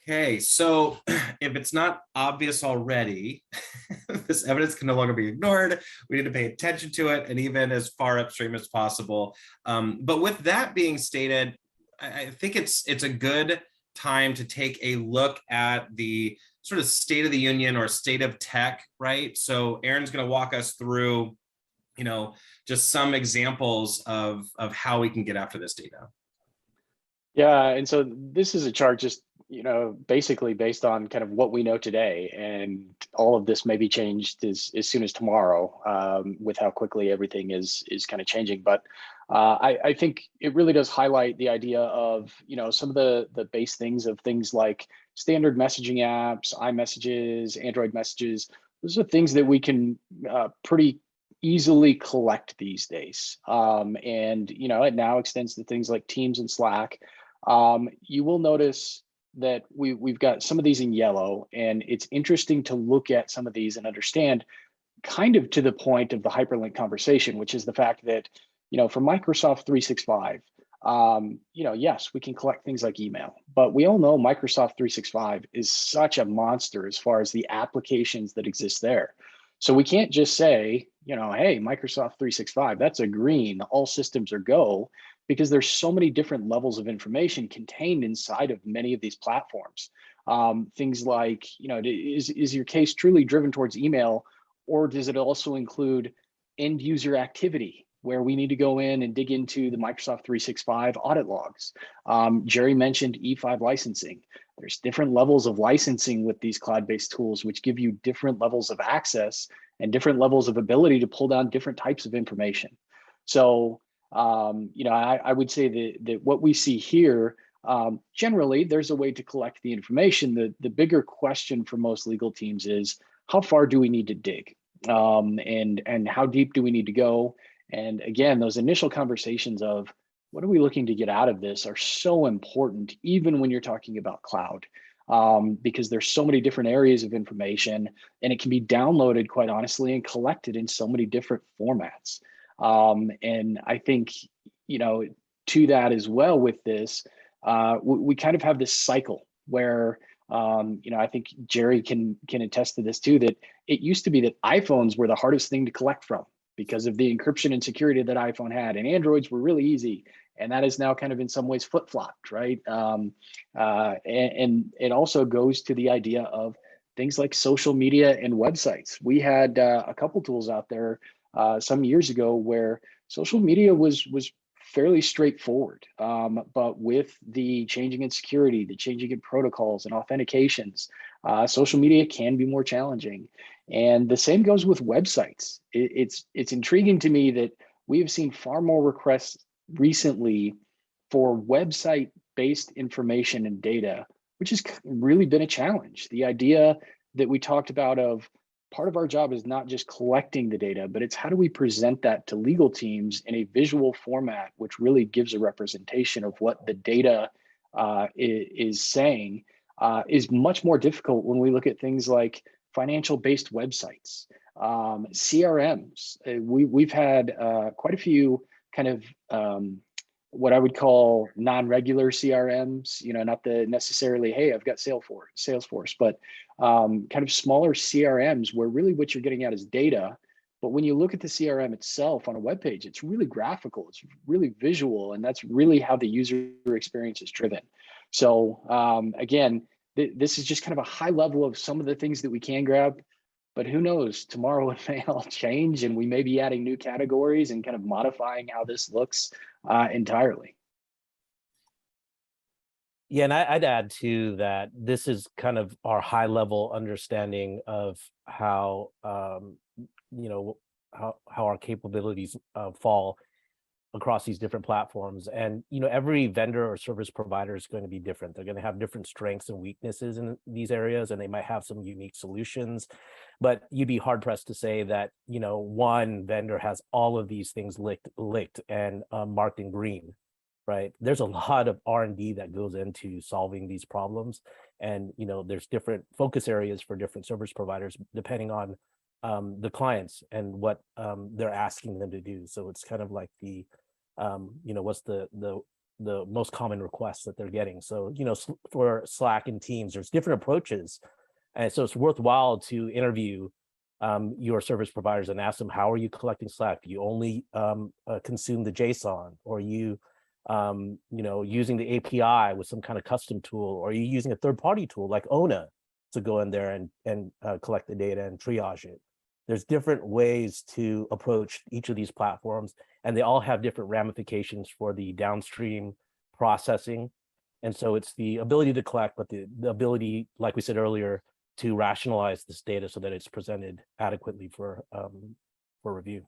Okay, so if it's not obvious already, this evidence can no longer be ignored. We need to pay attention to it, and even as far upstream as possible. But with that being stated, I think it's a good time to take a look at the sort of state of the union or state of tech, right? So Erin's going to walk us through, just some examples of how we can get after this data. Yeah, and so this is a chart just, basically based on kind of what we know today, and all of this may be changed as soon as tomorrow, with how quickly everything is kind of changing. But I think it really does highlight the idea of, some of the base things of things like standard messaging apps, iMessages, Android messages. Those are things that we can pretty easily collect these days. And, it now extends to things like Teams and Slack. You will notice that we've got some of these in yellow, and it's interesting to look at some of these and understand, kind of to the point of the hyperlink conversation, which is the fact that, for Microsoft 365, yes, we can collect things like email, but we all know Microsoft 365 is such a monster as far as the applications that exist there. So we can't just say, hey, Microsoft 365, that's a green, all systems are go, because there's so many different levels of information contained inside of many of these platforms. Things like, is your case truly driven towards email, or does it also include end user activity, where we need to go in and dig into the Microsoft 365 audit logs? Jerry mentioned E5 licensing. There's different levels of licensing with these cloud-based tools, which give you different levels of access and different levels of ability to pull down different types of information. So, I would say that what we see here, generally, there's a way to collect the information. The bigger question for most legal teams is, how far do we need to dig? And how deep do we need to go? And again, those initial conversations of what are we looking to get out of this are so important, even when you're talking about cloud, because there's so many different areas of information, and it can be downloaded, quite honestly, and collected in so many different formats. And I think, to that as well with this, we kind of have this cycle where, I think Jerry can attest to this too, that it used to be that iPhones were the hardest thing to collect from because of the encryption and security that iPhone had, and Androids were really easy. And that is now kind of in some ways flip-flopped, right? And it also goes to the idea of things like social media and websites. We had a couple tools out there some years ago where social media was fairly straightforward. But with the changing in security, the changing in protocols and authentications, social media can be more challenging. And the same goes with websites. It's intriguing to me that we have seen far more requests recently for website-based information and data, which has really been a challenge. The idea that we talked about of part of our job is not just collecting the data, but it's how do we present that to legal teams in a visual format, which really gives a representation of what the data is saying, is much more difficult when we look at things like financial-based websites, CRMs. We've had quite a few kind of what I would call non-regular CRMs, not the necessarily, hey, I've got Salesforce, but kind of smaller CRMs where really what you're getting at is data. But when you look at the CRM itself on a web page, it's really graphical, it's really visual, and that's really how the user experience is driven. So again, this is just kind of a high level of some of the things that we can grab. But who knows, tomorrow it may all change, and we may be adding new categories and kind of modifying how this looks entirely. Yeah, and I'd add to that, this is kind of our high level understanding of how, how our capabilities fall across these different platforms. And, every vendor or service provider is going to be different. They're going to have different strengths and weaknesses in these areas, and they might have some unique solutions. But you'd be hard pressed to say that, one vendor has all of these things licked and marked in green, right? There's a lot of R&D that goes into solving these problems. And, there's different focus areas for different service providers, depending on the clients and what they're asking them to do. So it's kind of like the, what's the the most common requests that they're getting. So, for Slack and Teams, there's different approaches. And so it's worthwhile to interview your service providers and ask them, how are you collecting Slack? Do you only consume the JSON, or are you using the API with some kind of custom tool, or are you using a third-party tool like ONA to go in there and collect the data and triage it? There's different ways to approach each of these platforms, and they all have different ramifications for the downstream processing. And so it's the ability to collect, but the ability, like we said earlier, to rationalize this data so that it's presented adequately for review.